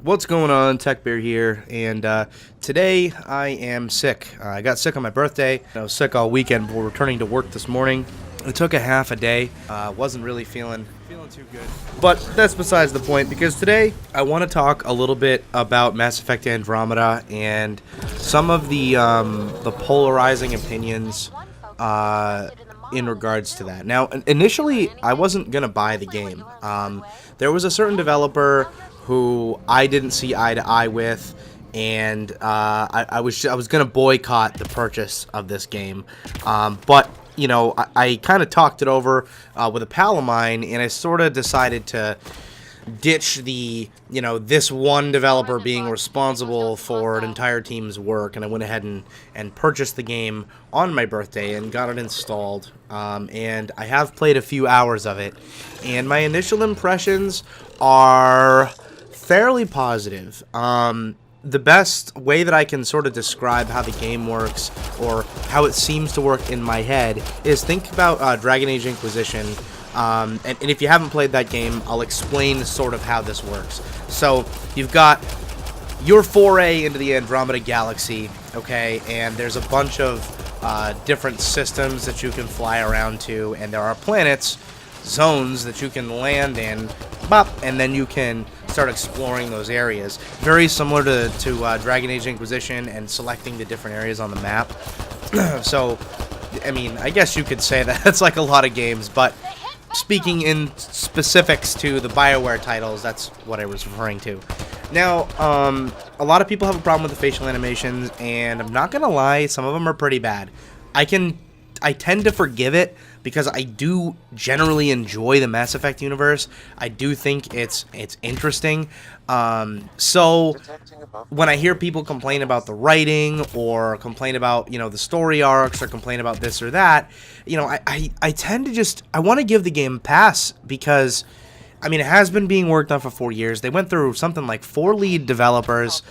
What's going on? TechBear here, and today I am sick. I got sick on my birthday. I was sick all weekend before returning to work this morning. It took a half a day. Wasn't really feeling too good. But that's besides the point, because today I want to talk a little bit about Mass Effect Andromeda and some of the polarizing opinions in regards to that. Now, initially, I wasn't gonna buy the game. There was a certain developer who I didn't see eye to eye with, and I was gonna boycott the purchase of this game. But you know, I kind of talked it over with a pal of mine, and I sort of decided to ditch the, this one developer being responsible for an entire team's work, and I went ahead and purchased the game on my birthday and got it installed, and I have played a few hours of it, and my initial impressions are fairly positive. The best way that I can sort of describe how the game works, or how it seems to work in my head, is think about Dragon Age Inquisition. And if you haven't played that game, I'll explain sort of how this works. So you've got your foray into the Andromeda galaxy, okay, and there's a bunch of different systems that you can fly around to, and there are planets, zones that you can land in, and then you can start exploring those areas. Very similar to Dragon Age Inquisition and selecting the different areas on the map. So, I mean, I guess you could say that it's like a lot of games, but speaking in specifics to the BioWare titles, that's what I was referring to. Now, a lot of people have a problem with the facial animations, and I'm not gonna lie, some of them are pretty bad. I tend to forgive it because I do generally enjoy the Mass Effect universe. I do think it's interesting. So when I hear people complain about the writing, or complain about, the story arcs, or complain about this or that, I tend to just, I want to give the game a pass, because I mean, it has been being worked on for 4 years. They went through something like 4 lead developers,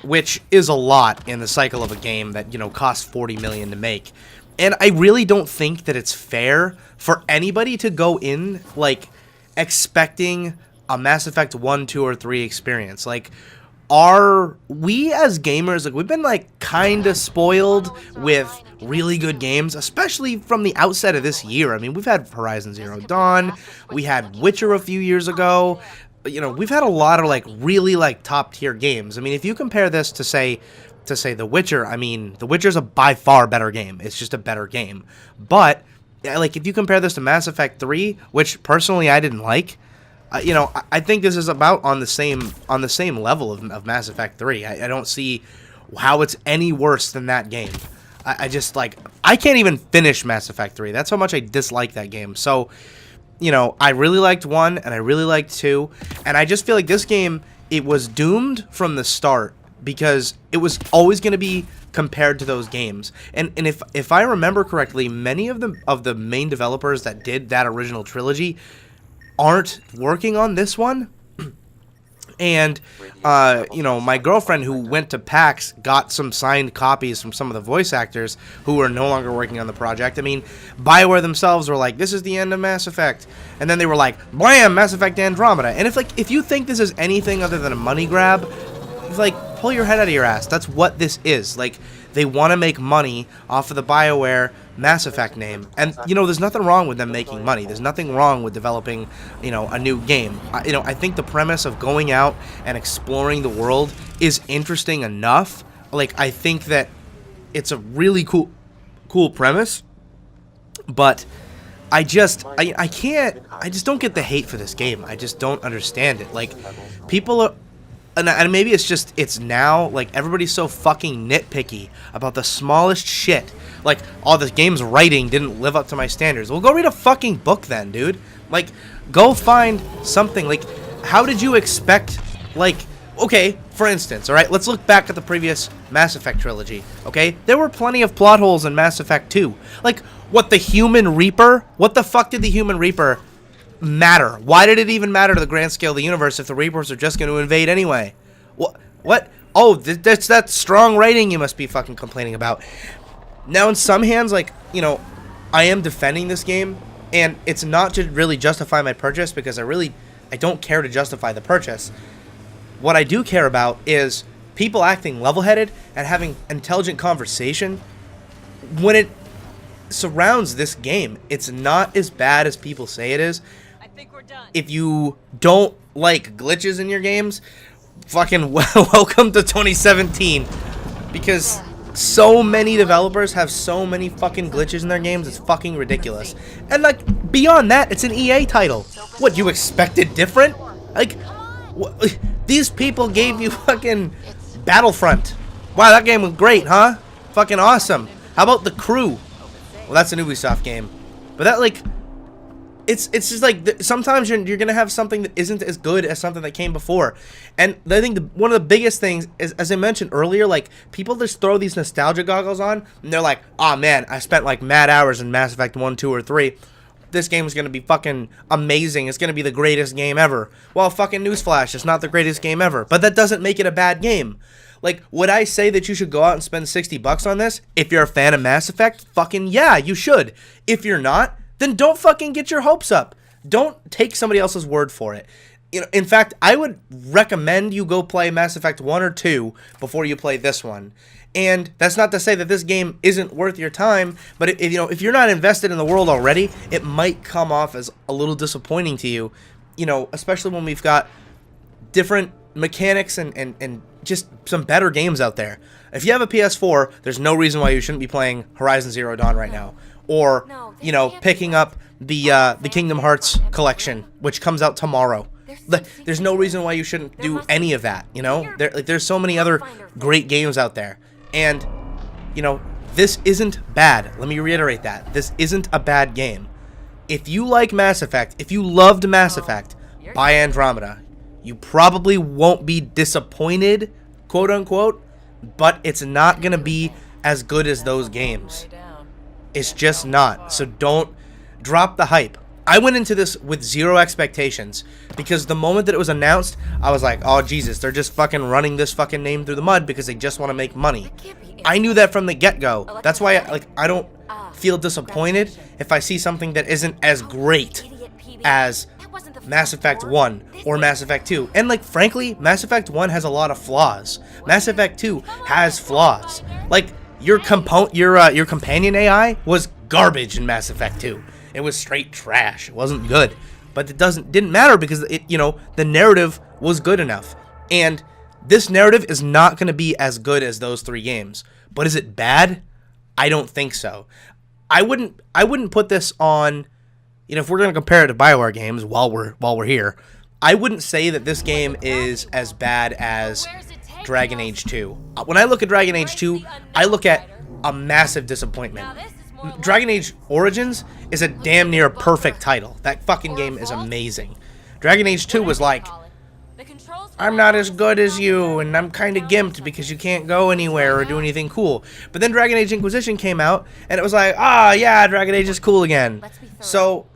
which is a lot in the cycle of a game that, cost $40 million to make. And I really don't think that it's fair for anybody to go in, like, expecting a Mass Effect 1, 2, or 3 experience. Like, we as gamers, like, we've been, like, kind of spoiled with really good games, especially from the outset of this year. I mean, we've had Horizon Zero Dawn, we had Witcher a few years ago. We've had a lot of, like, really, like, top-tier games. I mean, if you compare this to say The Witcher, I mean, The Witcher's a by far better game. It's just a better game. But, like, if you compare this to Mass Effect 3, which personally I didn't like, I think this is about on the same level of Mass Effect 3. I don't see how it's any worse than that game. I just, like, I can't even finish Mass Effect 3. That's how much I dislike that game. So, I really liked 1, and I really liked 2, and I just feel like this game, it was doomed from the start, because it was always going to be compared to those games. And if I remember correctly, many of the main developers that did that original trilogy aren't working on this one. And my girlfriend, who went to PAX, got some signed copies from some of the voice actors who are no longer working on the project. I mean, BioWare themselves were like, this is the end of Mass Effect. And then they were like, blam, Mass Effect Andromeda. And if you think this is anything other than a money grab, like, pull your head out of your ass. That's what this is. Like, they want to make money off of the BioWare Mass Effect name. And, there's nothing wrong with them making money. There's nothing wrong with developing, a new game. I think the premise of going out and exploring the world is interesting enough. Like, I think that it's a really cool premise. But I just don't get the hate for this game. I just don't understand it. Like, people are... And maybe it's now, like, everybody's so fucking nitpicky about the smallest shit. Like, the game's writing didn't live up to my standards. Well, go read a fucking book then, dude. Like, go find something. Like, how did you expect, like, okay, for instance, alright, let's look back at the previous Mass Effect trilogy, okay? There were plenty of plot holes in Mass Effect 2. Like, what the fuck did the Human Reaper matter? Why did it even matter to the grand scale of the universe if the Reapers are just going to invade anyway? What? Oh, that's that strong writing you must be fucking complaining about. Now, in some hands, like, I am defending this game, and it's not to really justify my purchase, because I don't care to justify the purchase. What I do care about is people acting level-headed and having intelligent conversation when it surrounds this game. It's not as bad as people say it is. I think we're done. If you don't like glitches in your games, fucking welcome to 2017, because so many developers have so many fucking glitches in their games. It's fucking ridiculous. And like beyond that, it's an EA title. What, you expected different? Like these people gave you fucking Battlefront. Wow, that game was great, huh? Fucking awesome. How about The Crew? Well, that's an Ubisoft game. But that, like, it's just like, sometimes you're gonna have something that isn't as good as something that came before. And I think one of the biggest things is, as I mentioned earlier, like, people just throw these nostalgia goggles on, and they're like, oh man, I spent like mad hours in Mass Effect 1, 2, or 3. This game is gonna be fucking amazing. It's gonna be the greatest game ever. Well, fucking newsflash, it's not the greatest game ever. But that doesn't make it a bad game. Like, would I say that you should go out and spend $60 on this? If you're a fan of Mass Effect, fucking yeah, you should. If you're not, then don't fucking get your hopes up. Don't take somebody else's word for it. You know, in fact, I would recommend you go play Mass Effect 1 or 2 before you play this one. And that's not to say that this game isn't worth your time, but if you're not invested in the world already, it might come off as a little disappointing to you. You know, especially when we've got different mechanics and just some better games out there. If you have a PS4, there's no reason why you shouldn't be playing Horizon Zero Dawn right now, or you know, picking up the Kingdom Hearts collection, which comes out tomorrow. There's no reason why you shouldn't do any of that. You know, there's so many other great games out there, and you know, this isn't bad. Let me reiterate that this isn't a bad game. If you like Mass Effect, if you loved Mass Effect, buy Andromeda. You probably won't be disappointed, quote unquote, but it's not going to be as good as those games. It's just not. So don't drop the hype. I went into this with zero expectations because the moment that it was announced, I was like, oh Jesus, they're just fucking running this fucking name through the mud because they just want to make money. I knew that from the get-go. That's why I don't feel disappointed if I see something that isn't as great as Mass Effect 1 or Mass Effect 2. And like frankly, Mass Effect 1 has a lot of flaws. Mass Effect 2 has flaws. Like your companion AI was garbage in Mass Effect 2. It was straight trash. It wasn't good. But it didn't matter because the narrative was good enough. And this narrative is not going to be as good as those 3 games. But is it bad? I don't think so. I wouldn't put this on, if we're going to compare it to BioWare games while we're here, I wouldn't say that this game is as bad as Dragon Age 2. When I look at Dragon Age 2, I look at a massive disappointment. Dragon Age Origins is a damn near perfect title. That fucking game is amazing. Dragon Age 2 was like, I'm not as good as you, and I'm kind of gimped because you can't go anywhere or do anything cool. But then Dragon Age Inquisition came out, and it was like, yeah, Dragon Age is cool again. So,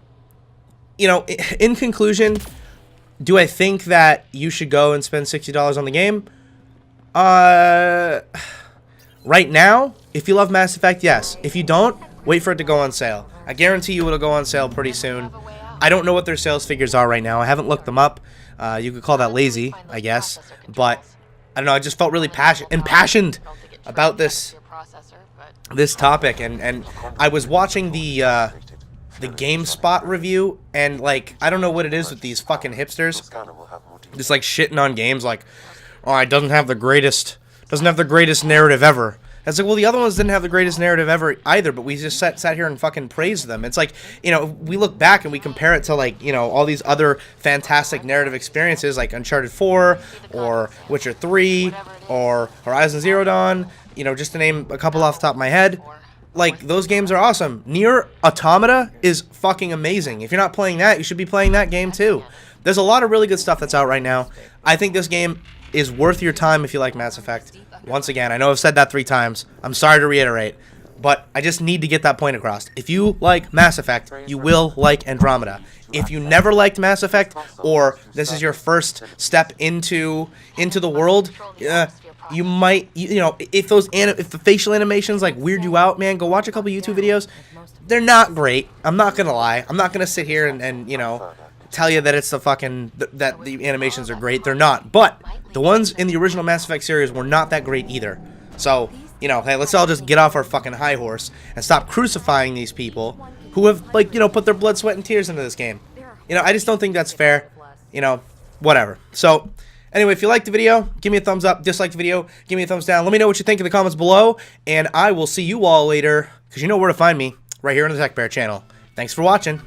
in conclusion, do I think that you should go and spend $60 on the game? Right now, if you love Mass Effect, yes. If you don't, wait for it to go on sale. I guarantee you it'll go on sale pretty soon. I don't know what their sales figures are right now. I haven't looked them up. You could call that lazy, I guess. But, I don't know, I just felt really impassioned about this topic. And I was watching the GameSpot review, and, like, I don't know what it is with these fucking hipsters. Just, like, shitting on games, like, oh, it doesn't have the greatest narrative ever. It's like, well, the other ones didn't have the greatest narrative ever either, but we just sat here and fucking praised them. It's like, we look back and we compare it to, like, all these other fantastic narrative experiences like Uncharted 4 or Witcher 3 or Horizon Zero Dawn, just to name a couple off the top of my head. Like, those games are awesome. Nier Automata is fucking amazing. If you're not playing that, you should be playing that game too. There's a lot of really good stuff that's out right now. I think this game is worth your time if you like Mass Effect. Once again, I know I've said that 3 times. I'm sorry to reiterate, but I just need to get that point across. If you like Mass Effect, you will like Andromeda. If you never liked Mass Effect, or this is your first step into the world, you might, if the facial animations like weird you out, man, go watch a couple YouTube videos. They're not great. I'm not gonna lie. I'm not gonna sit here and tell you that it's the fucking that the animations are great. They're not. But the ones in the original Mass Effect series were not that great either. So, you know, hey, let's all just get off our fucking high horse and stop crucifying these people who have, like, you know, put their blood, sweat, and tears into this game. You know, I just don't think that's fair. You know, whatever. So, anyway, if you liked the video, give me a thumbs up. Dislike the video, give me a thumbs down. Let me know what you think in the comments below, and I will see you all later, because you know where to find me, right here on the TechBear channel. Thanks for watching.